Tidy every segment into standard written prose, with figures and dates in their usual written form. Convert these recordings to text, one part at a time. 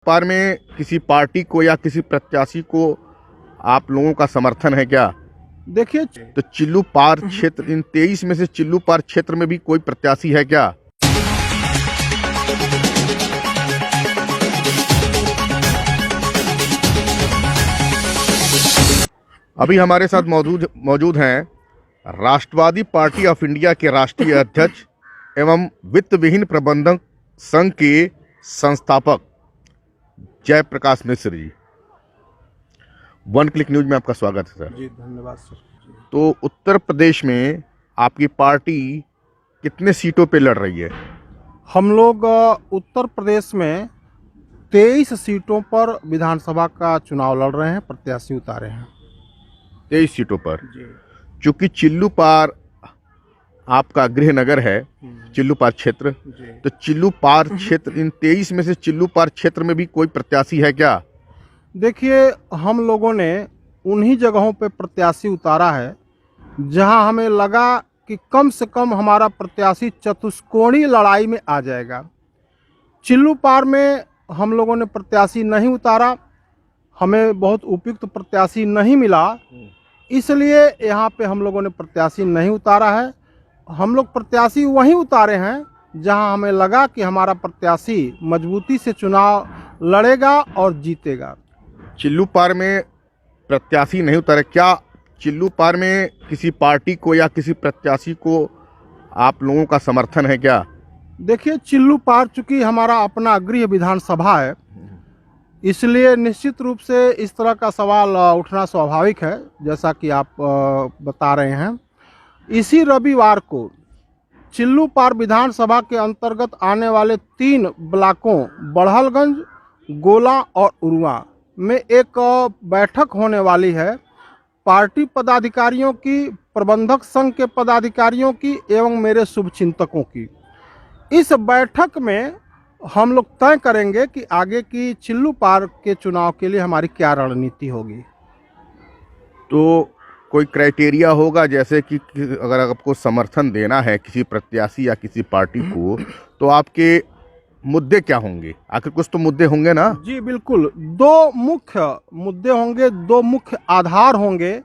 पार में किसी पार्टी को या किसी प्रत्याशी को आप लोगों का समर्थन है क्या? देखिए, तो चिल्लू पार क्षेत्र, इन 23 में से चिल्लू पार क्षेत्र में भी कोई प्रत्याशी है क्या? अभी हमारे साथ मौजूद हैं राष्ट्रवादी पार्टी ऑफ इंडिया के राष्ट्रीय अध्यक्ष एवं वित्त विहीन प्रबंधक संघ के संस्थापक Jayaprakash Mishra ji. One click news में आपका स्वागत है सर। जी धन्यवाद सर। तो उत्तर प्रदेश में आपकी पार्टी कितने सीटों पे लड़ रही है? हम लोग उत्तर प्रदेश में 23 सीटों पर विधानसभा का चुनाव लड़ रहे हैं, प्रत्याशी उतारे हैं 23 सीटों पर। जी। चूंकि चिल्लू पार आपका गृह नगर है, चिल्लू पार क्षेत्र, जी। तो चिल्लू पार क्षेत्र, इन 23 में से चिल्लू पार क्षेत्र में भी कोई प्रत्याशी है क्या? देखिए, हम लोगों ने उन्हीं जगहों पे प्रत्याशी उतारा है जहां हमें लगा कि कम से कम हमारा प्रत्याशी चतुष्कोणीय लड़ाई में आ जाएगा। चिल्लू पार में हम लोगों ने प्रत्याशी नहीं उतारा, हमें बहुत उपयुक्त प्रत्याशी नहीं मिला, इसलिए यहाँ पे हम लोगों ने प्रत्याशी नहीं उतारा है। हम लोग प्रत्याशी वहीं उतारे हैं जहां हमें लगा कि हमारा प्रत्याशी मजबूती से चुनाव लड़ेगा और जीतेगा। चिल्लू पार में प्रत्याशी नहीं उतारे, क्या चिल्लू पार में किसी पार्टी को या किसी प्रत्याशी को आप लोगों का समर्थन है क्या? देखिए, चिल्लू पार चूँकि हमारा अपना गृह विधानसभा है, इसलिए निश्चित रूप से इस तरह का सवाल उठना स्वाभाविक है, जैसा कि आप बता रहे हैं। इसी रविवार को चिल्लू पार विधानसभा के अंतर्गत आने वाले 3 ब्लॉकों बड़हलगंज, गोला और उरुआ में एक बैठक होने वाली है, पार्टी पदाधिकारियों की, प्रबंधक संघ के पदाधिकारियों की एवं मेरे शुभचिंतकों की। इस बैठक में हम लोग तय करेंगे कि आगे की चिल्लू पार के चुनाव के लिए हमारी क्या रणनीति होगी। तो कोई क्राइटेरिया होगा, जैसे कि अगर आपको समर्थन देना है किसी प्रत्याशी या किसी पार्टी को, तो आपके मुद्दे क्या होंगे? आखिर कुछ तो मुद्दे होंगे ना? जी बिल्कुल, 2 मुख्य मुद्दे होंगे, 2 मुख्य आधार होंगे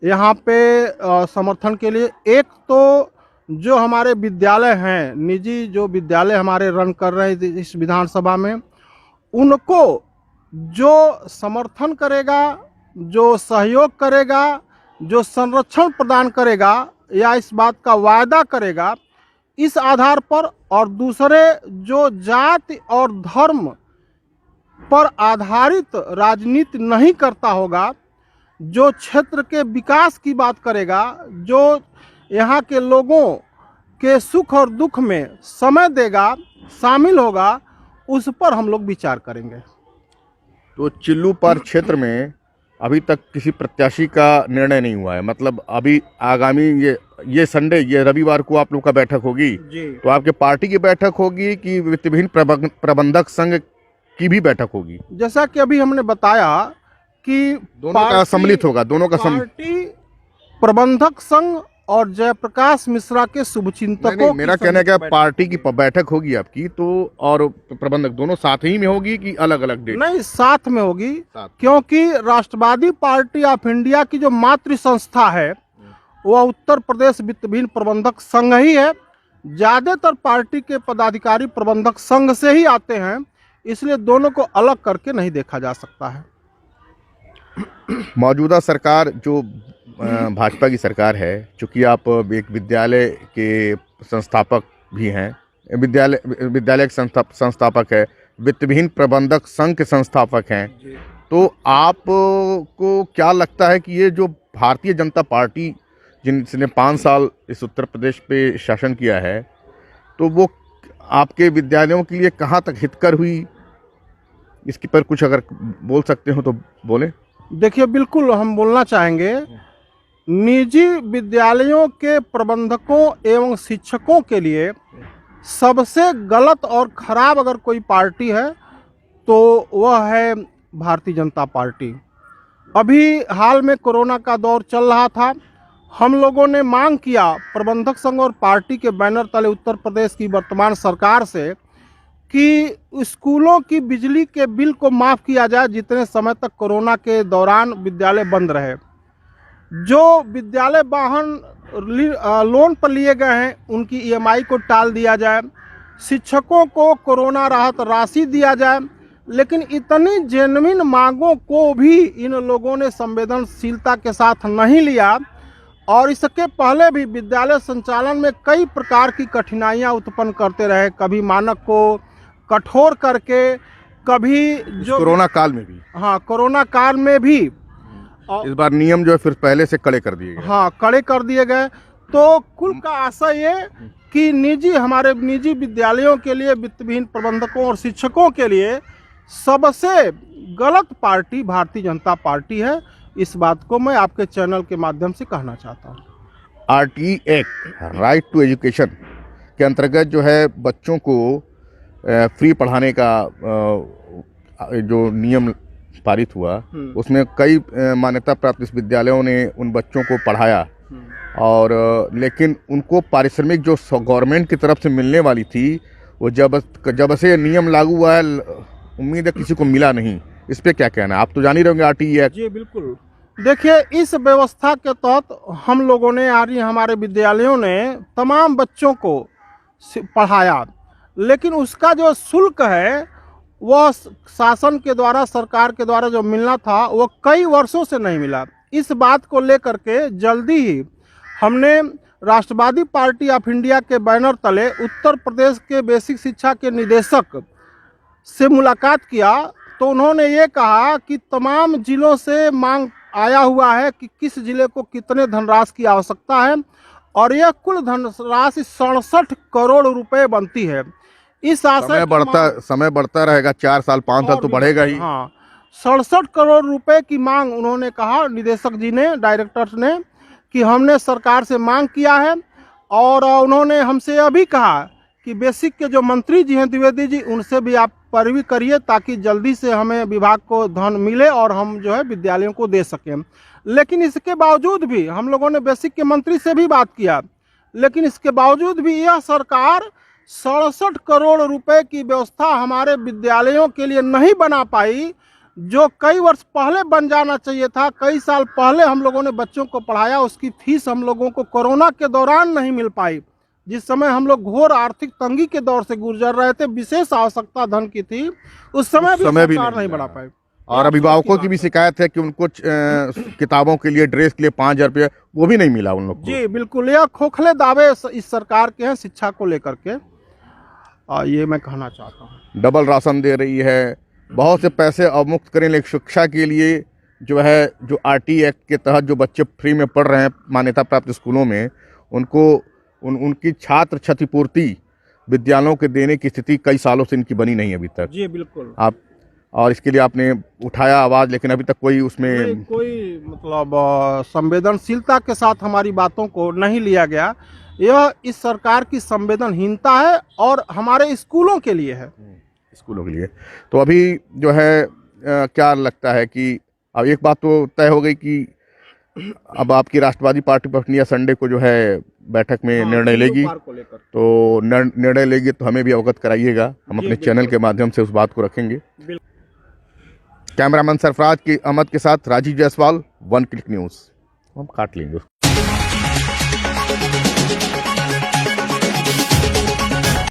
यहाँ पे समर्थन के लिए। एक तो जो हमारे विद्यालय हैं, निजी जो विद्यालय हमारे रन कर रहे हैं इस विधानसभा में, उनको जो समर्थन करेगा, जो सहयोग करेगा, जो संरक्षण प्रदान करेगा या इस बात का वायदा करेगा, इस आधार पर, और दूसरे जो जाति और धर्म पर आधारित राजनीति नहीं करता होगा, जो क्षेत्र के विकास की बात करेगा, जो यहाँ के लोगों के सुख और दुख में समय देगा, शामिल होगा, उस पर हम लोग विचार करेंगे। तो चिल्लू पार क्षेत्र में अभी तक किसी प्रत्याशी का निर्णय नहीं हुआ है, मतलब अभी आगामी ये संडे, ये रविवार को आप लोग का बैठक होगी जी। तो आपके पार्टी की बैठक होगी कि वित्त विहीन प्रबंधक संघ की भी बैठक होगी? जैसा कि अभी हमने बताया कि दोनों का सम्मिलित होगा, दोनों का पार्टी प्रबंधक संघ और जयप्रकाश मिश्रा के शुभचिंतकों। मेरा कहना है कि पार्टी की बैठक होगी आपकी, तो और प्रबंधक दोनों साथ ही में होगी कि अलग अलग डेट? नहीं, साथ में होगी, क्योंकि राष्ट्रवादी पार्टी ऑफ इंडिया की जो मातृ संस्था है वह उत्तर प्रदेश वित्त विहीन प्रबंधक संघ ही है। ज़्यादातर पार्टी के पदाधिकारी प्रबंधक संघ से ही आते हैं, इसलिए दोनों को अलग करके नहीं देखा जा सकता है। मौजूदा सरकार जो भाजपा की सरकार है, चूंकि आप एक विद्यालय के संस्थापक भी हैं, विद्यालय के संस्थापक है, वित्त विहीन प्रबंधक संघ के संस्थापक हैं, तो आपको क्या लगता है कि ये जो भारतीय जनता पार्टी जिसने 5 साल इस उत्तर प्रदेश पे शासन किया है, तो वो आपके विद्यालयों के लिए कहाँ तक हितकर हुई? इसके पर कुछ अगर बोल सकते हो तो बोलें। देखिए, बिल्कुल हम बोलना चाहेंगे। निजी विद्यालयों के प्रबंधकों एवं शिक्षकों के लिए सबसे गलत और खराब अगर कोई पार्टी है तो वह है भारतीय जनता पार्टी। अभी हाल में कोरोना का दौर चल रहा था, हम लोगों ने मांग किया प्रबंधक संघ और पार्टी के बैनर तले उत्तर प्रदेश की वर्तमान सरकार से कि स्कूलों की बिजली के बिल को माफ़ किया जाए जितने समय तक कोरोना के दौरान विद्यालय बंद रहे। जो विद्यालय वाहन लोन पर लिए गए हैं उनकी ईएमआई को टाल दिया जाए। शिक्षकों को कोरोना राहत राशि दिया जाए। लेकिन इतनी जेन्युइन मांगों को भी इन लोगों ने संवेदनशीलता के साथ नहीं लिया और इसके पहले भी विद्यालय संचालन में कई प्रकार की कठिनाइयां उत्पन्न करते रहे। कभी मानक को कठोर करके, कभी जो कोरोना काल में भी, हाँ कोरोना काल में भी इस बार नियम जो है फिर पहले से कड़े कर दिए गए। हाँ कड़े कर दिए गए। तो कुल का आशय ये कि हमारे निजी विद्यालयों के लिए वित्तविहीन प्रबंधकों और शिक्षकों के लिए सबसे गलत पार्टी भारतीय जनता पार्टी है। इस बात को मैं आपके चैनल के माध्यम से कहना चाहता हूँ। RT act, right to education के अंतर्गत जो है बच्चों को फ्री पढ़ाने का जो नियम पारित हुआ, उसमें कई मान्यता प्राप्त विश्वविद्यालयों ने उन बच्चों को पढ़ाया और लेकिन उनको पारिश्रमिक जो गवर्नमेंट की तरफ से मिलने वाली थी वो जब से नियम लागू हुआ है उम्मीद है किसी को मिला नहीं। इस पे क्या कहना है? आप तो जान ही रहोगे आरटी एक्ट। जी बिल्कुल। देखिए, इस व्यवस्था के तहत हम लोगों ने हमारे विद्यालयों ने तमाम बच्चों को पढ़ाया, लेकिन उसका जो शुल्क है वह शासन के द्वारा, सरकार के द्वारा जो मिलना था वो कई वर्षों से नहीं मिला। इस बात को लेकर के जल्दी ही हमने राष्ट्रवादी पार्टी ऑफ इंडिया के बैनर तले उत्तर प्रदेश के बेसिक शिक्षा के निदेशक से मुलाकात किया तो उन्होंने ये कहा कि तमाम जिलों से मांग आया हुआ है कि किस जिले को कितने धनराशि की आवश्यकता है और यह कुल धनराशि 67 करोड़ रुपए बनती है। इस आशय समय बढ़ता रहेगा, 4 साल 5 साल तो बढ़ेगा ही। हाँ, 67 करोड़ रुपए की मांग उन्होंने कहा, निदेशक जी ने, डायरेक्टर्स ने, कि हमने सरकार से मांग किया है और उन्होंने हमसे यह भी कहा कि बेसिक के जो मंत्री जी हैं द्विवेदी जी, उनसे भी आप पैरवी करिए ताकि जल्दी से हमें विभाग को धन मिले और हम जो है विद्यालयों को दे सकें। लेकिन इसके बावजूद भी हम लोगों ने बेसिक के मंत्री से भी बात किया, लेकिन इसके बावजूद भी यह सरकार 67 करोड़ रुपए की व्यवस्था हमारे विद्यालयों के लिए नहीं बना पाई, जो कई वर्ष पहले बन जाना चाहिए था। कई साल पहले हम लोगों ने बच्चों को पढ़ाया, उसकी फीस हम लोगों को कोरोना के दौरान नहीं मिल पाई, जिस समय हम लोग घोर आर्थिक तंगी के दौर से गुजर रहे थे, विशेष आवश्यकता धन की थी, उस समय भी सरकार नहीं बढ़ा पाई। और अभिभावकों की भी शिकायत है कि उनको किताबों के लिए, ड्रेस के लिए 5,000 रुपये वो भी नहीं मिला उन लोग को। जी बिल्कुल, यह खोखले दावे इस सरकार के हैं शिक्षा को लेकर के, ये मैं कहना चाहता हूँ। डबल राशन दे रही है, बहुत से पैसे अवमुक्त करें, लेकिन शिक्षा के लिए जो है, जो आरटी एक्ट के तहत जो बच्चे फ्री में पढ़ रहे हैं मान्यता प्राप्त स्कूलों में, उनको उनकी छात्र क्षतिपूर्ति विद्यालयों के देने की स्थिति कई सालों से इनकी बनी नहीं अभी तक। जी बिल्कुल। आप और इसके लिए आपने उठाया आवाज़, लेकिन अभी तक कोई उसमें कोई मतलब संवेदनशीलता के साथ हमारी बातों को नहीं लिया गया। यह इस सरकार की संवेदनहीनता है और हमारे स्कूलों के लिए है। स्कूलों के लिए तो अभी जो है क्या लगता है कि अब एक बात तो तय हो गई कि अब आपकी राष्ट्रवादी पार्टी ऑफ इंडिया संडे को जो है बैठक में निर्णय लेगी, तो निर्णय लेगी तो हमें भी अवगत कराइएगा, हम अपने चैनल के माध्यम से उस बात को रखेंगे। कैमरामैन सरफराज की अहमद के साथ Rajiv Jaiswal, one click news. हम काट लेंगे।